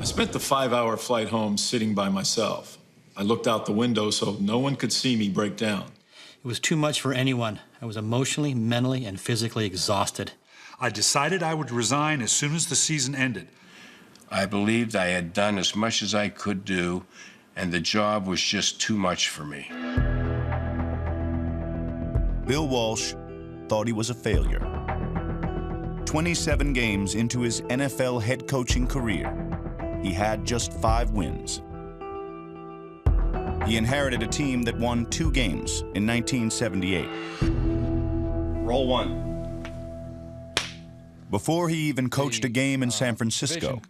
I spent the 5-hour flight home sitting by myself. I looked out the window so no one could see me break down. It was too much for anyone. I was emotionally, mentally, and physically exhausted. I decided I would resign as soon as the season ended. I believed I had done as much as I could do, and the job was just too much for me. Bill Walsh thought he was a failure. 27 games into his NFL head coaching career, he had just 5 wins. He inherited a team that won 2 games in 1978. Roll 1. Before he even coached a game in San Francisco,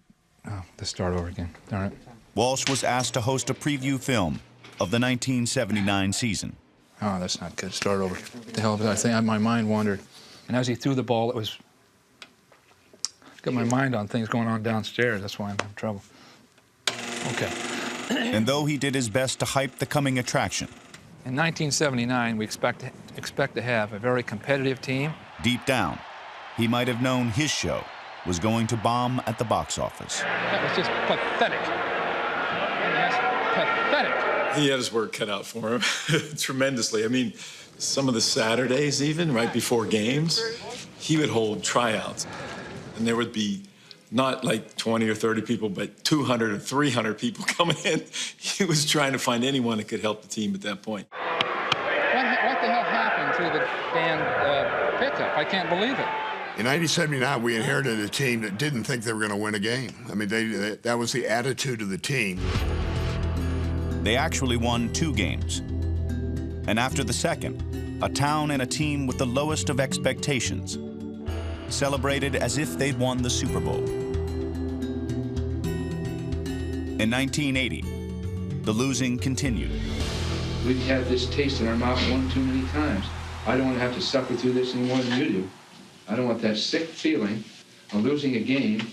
Oh, let's start over again. All right. Walsh was asked to host a preview film of the 1979 season. Oh, that's not good. Start over. What the hell was I saying? My mind wandered. And as he threw the ball, it was... Got my mind on things going on downstairs. That's why I'm in trouble. Okay. And though he did his best to hype the coming attraction, In 1979, we expect to have a very competitive team. deep down, he might have known his show was going to bomb at the box office. That was just pathetic. Yes, pathetic. He had his work cut out for him tremendously. I mean, some of the Saturdays even, right before games, he would hold tryouts. And there would be not like 20 or 30 people, but 200 or 300 people coming in. He was trying to find anyone that could help the team at that point. What the hell happened to the band pickup? I can't believe it. In 1979, we inherited a team that didn't think they were going to win a game. I mean, that was the attitude of the team. They actually won 2 games. And after the second, a town and a team with the lowest of expectations celebrated as if they'd won the Super Bowl. In 1980, the losing continued. We've had this taste in our mouth one too many times. I don't want to have to suffer through this any more than you do. I don't want that sick feeling of losing a game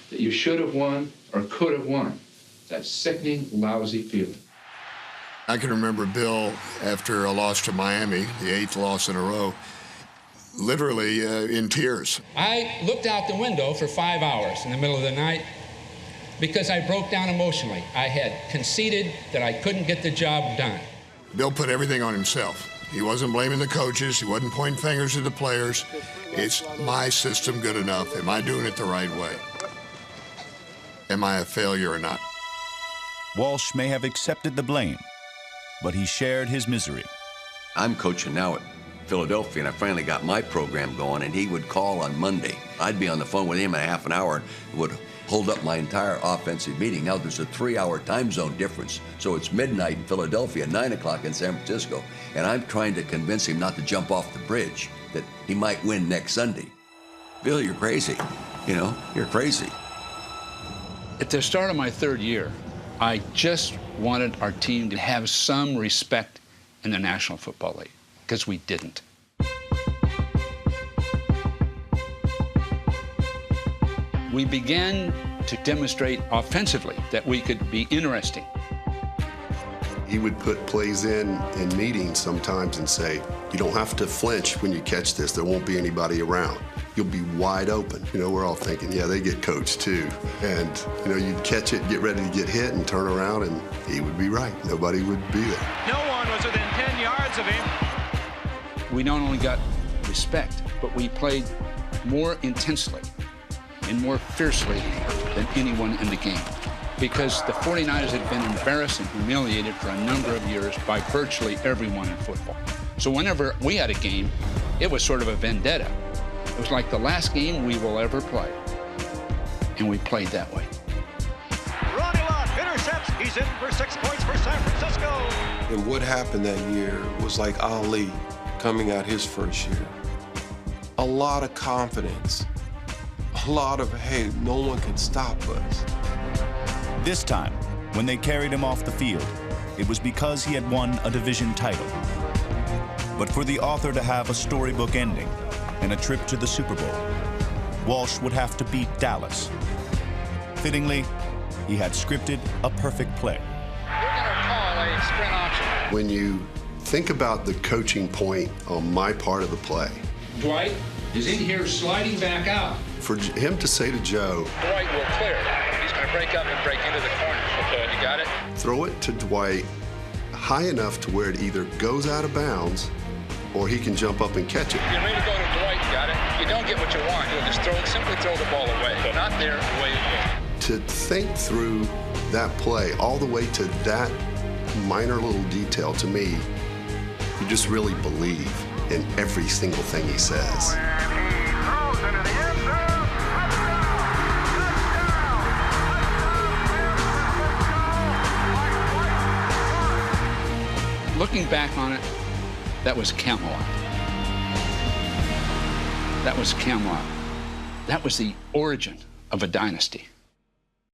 that you should have won or could have won. That sickening, lousy feeling. I can remember Bill, after a loss to Miami, the 8th loss in a row, literally in tears. I looked out the window for 5 hours in the middle of the night because I broke down emotionally. I had conceded that I couldn't get the job done. Bill put everything on himself. He wasn't blaming the coaches. He wasn't pointing fingers at the players. It's my system good enough? Am I doing it the right way? Am I a failure or not? Walsh may have accepted the blame, but he shared his misery. I'm coaching now at Philadelphia, and I finally got my program going, and he would call on Monday. I'd be on the phone with him in a half an hour and would hold up my entire offensive meeting. Now, there's a 3-hour time zone difference, so it's midnight in Philadelphia, 9 o'clock in San Francisco, and I'm trying to convince him not to jump off the bridge, that he might win next Sunday. Bill, you're crazy. You know, you're crazy. At the start of my 3rd year, I just wanted our team to have some respect in the National Football League, because we didn't. We began to demonstrate offensively that we could be interesting. He would put plays in meetings sometimes and say, you don't have to flinch when you catch this. There won't be anybody around. You'll be wide open. You know, we're all thinking, yeah, they get coached too. And, you know, you'd catch it, get ready to get hit, and turn around, and he would be right. Nobody would be there. No one was within 10 yards of him. We not only got respect, but we played more intensely and more fiercely than anyone in the game, because the 49ers had been embarrassed and humiliated for a number of years by virtually everyone in football. So whenever we had a game, it was sort of a vendetta. It was like the last game we will ever play, and we played that way. Ronnie Lott intercepts. He's in for 6 points for San Francisco. And what happened that year was like Ali coming out his first year. A lot of confidence. A lot of, hey, no one can stop us. This time, when they carried him off the field, it was because he had won a division title. But for the author to have a storybook ending and a trip to the Super Bowl, Walsh would have to beat Dallas. Fittingly, he had scripted a perfect play. We're going to call a sprint option. When you think about the coaching point on my part of the play, Dwight is in here sliding back out. for him to say to Joe, Dwight will clear. He's Gonna break up and break into the corner. Okay. You got it? Throw it to Dwight high enough to where it either goes out of bounds or he can jump up and catch it. You're ready to go to Dwight, you got it? You don't get what you want. You'll just simply throw the ball away. Not there, away. To think through that play all the way to that minor little detail, to me, you just really believe in every single thing he says. Looking back on it, that was Camelot. That was Camelot. That was the origin of a dynasty.